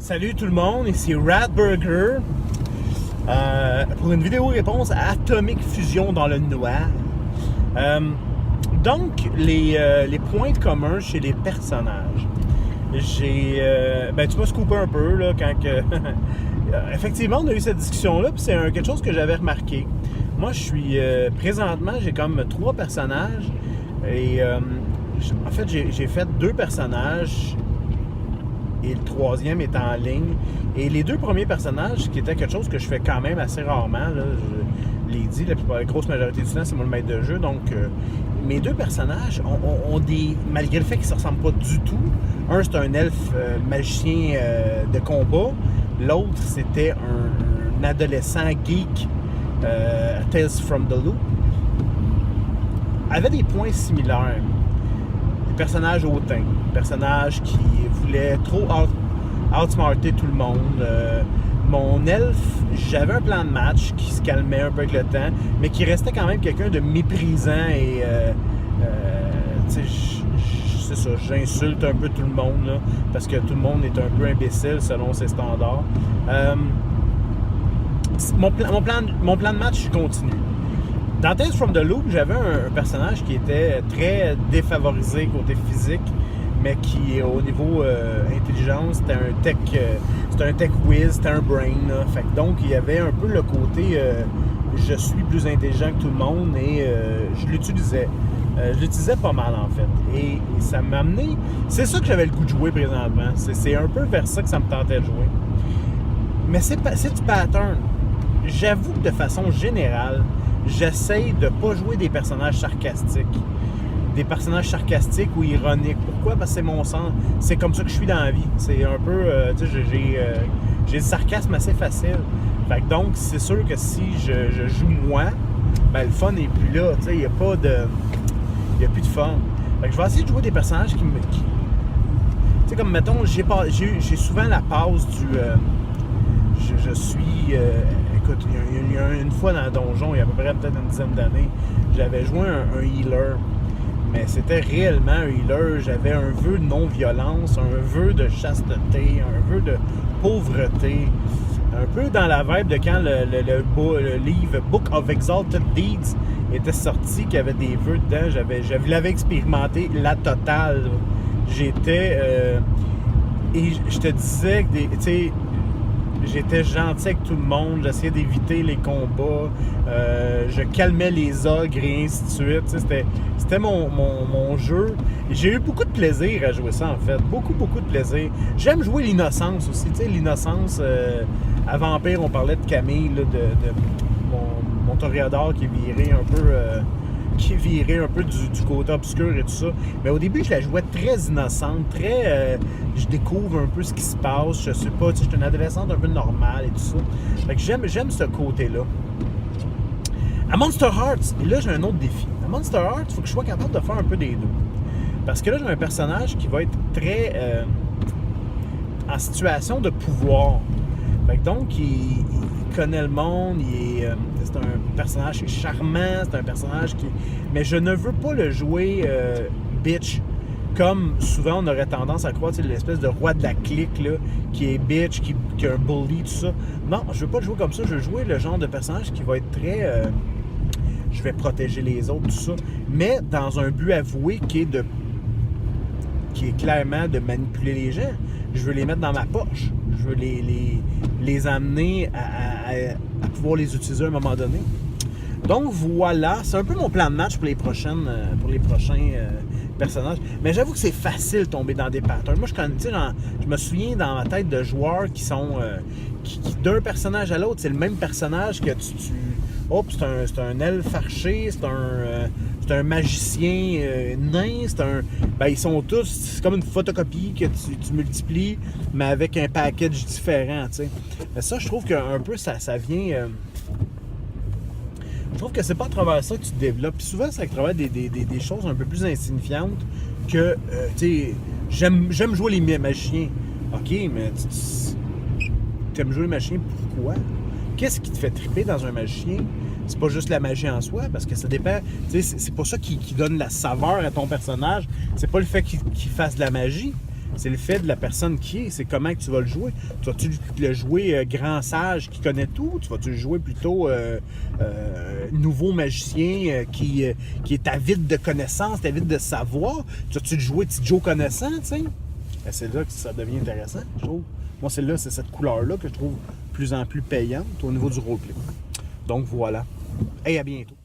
Salut tout le monde, ici Radburger pour une vidéo réponse à Atomic Fusion dans le noir. Donc, les points communs chez les personnages. Tu m'as scoopé un peu là, quand que effectivement, on a eu cette discussion-là, puis c'est quelque chose que j'avais remarqué. Moi, présentement, j'ai comme 3 personnages, et en fait, j'ai fait 2 personnages, et le 3e est en ligne. Et les 2 premiers personnages, qui étaient quelque chose que je fais quand même assez rarement, là, je l'ai dit, la grosse majorité du temps, c'est moi le maître de jeu, donc mes 2 personnages ont des... Malgré le fait qu'ils ne se ressemblent pas du tout, un c'est un elfe magicien de combat, l'autre c'était un adolescent geek, Tales from the Loop, avait des points similaires. Des personnages hautains, des personnages qui voulaient trop outsmarter tout le monde. Mon elfe, j'avais un plan de match qui se calmait un peu avec le temps, mais qui restait quand même quelqu'un de méprisant et c'est ça, j'insulte un peu tout le monde là, parce que tout le monde est un peu imbécile selon ses standards. Mon plan de match continue. Dans Tales from the Loop, j'avais un personnage qui était très défavorisé côté physique, mais qui, au niveau intelligence, c'était un tech whiz, c'était un brain. Là. Fait que donc, il y avait un peu le côté je suis plus intelligent que tout le monde, et je l'utilisais. Je l'utilisais pas mal, en fait. Et ça m'a amené... C'est ça que j'avais le goût de jouer présentement. C'est un peu vers ça que ça me tentait de jouer. Mais c'est du pattern. J'avoue que de façon générale, j'essaye de pas jouer des personnages sarcastiques. Des personnages sarcastiques ou ironiques. Pourquoi? Parce que c'est mon sens. C'est comme ça que je suis dans la vie. C'est un peu... j'ai du sarcasme assez facile. Fait que donc, c'est sûr que si je joue moi, ben le fun n'est plus là. Il n'y a pas de... Il n'y a plus de fun. Fait que je vais essayer de jouer des personnages qui... Tu sais, comme mettons, j'ai souvent la passe du... Je suis... écoute, il y a une fois dans le donjon, il y a à peu près peut-être une dizaine d'années, j'avais joué un healer. Mais c'était réellement un healer. J'avais un vœu de non-violence, un vœu de chasteté, un vœu de pauvreté. Un peu dans la vibe de quand le livre Book of Exalted Deeds était sorti, qu'il y avait des vœux dedans. Je l'avais expérimenté la totale. J'étais... et je te disais que tu sais, j'étais gentil avec tout le monde, j'essayais d'éviter les combats, je calmais les ogres et ainsi de suite. C'était mon jeu. J'ai eu beaucoup de plaisir à jouer ça, en fait. Beaucoup de plaisir. J'aime jouer l'innocence aussi. Tu sais, l'innocence, à Vampire, on parlait de Camille, là, de mon toréador qui est viré un peu... du côté obscur et tout ça. Mais au début, je la jouais très innocente, très... je découvre un peu ce qui se passe, je sais pas, je suis une adolescente un peu normale et tout ça. Fait que j'aime ce côté-là. À Monster Hearts, et là, j'ai un autre défi. À Monster Hearts, il faut que je sois capable de faire un peu des deux. Parce que là, j'ai un personnage qui va être très... en situation de pouvoir. Fait que donc, il connaît le monde, c'est un personnage charmant, c'est un personnage qui... Mais je ne veux pas le jouer bitch, comme souvent on aurait tendance à croire, l'espèce de roi de la clique, là, qui est bitch, qui est un bully, tout ça. Non, je veux pas le jouer comme ça, je veux jouer le genre de personnage qui va être très... je vais protéger les autres, tout ça, mais dans un but avoué qui est clairement de manipuler les gens. Je veux les mettre dans ma poche. Je veux les amener à pouvoir les utiliser à un moment donné. Donc voilà, c'est un peu mon plan de match pour les prochains personnages. Mais j'avoue que c'est facile de tomber dans des patterns. Moi, je me souviens dans ma tête de joueurs qui sont... qui d'un personnage à l'autre, c'est le même personnage que oh, c'est un elfe archer, c'est un magicien nain, ils sont tous... C'est comme une photocopie que tu multiplies, mais avec un package différent, tu sais. Mais ça, je trouve qu'un peu, ça vient... je trouve que c'est pas à travers ça que tu te développes. Puis souvent, c'est à travers des choses un peu plus insignifiantes que, tu sais, j'aime jouer les magiciens. OK, mais tu aimes jouer les magiciens, pourquoi? Qu'est-ce qui te fait triper dans un magicien? C'est pas juste la magie en soi, parce que ça dépend. C'est pas ça qui donne la saveur à ton personnage. C'est pas le fait qu'il fasse de la magie. C'est le fait de la personne qui est, c'est comment que tu vas le jouer. Tu vas-tu le jouer grand sage qui connaît tout? Tu vas-tu le jouer plutôt nouveau magicien qui est avide de connaissances, avide de savoir? Tu vas-tu le jouer petit Joe connaissant, tu sais? Ben, c'est là que ça devient intéressant, je trouve. Moi, c'est cette couleur-là que je trouve de plus en plus payante au niveau du roleplay. Donc voilà. Et à bientôt.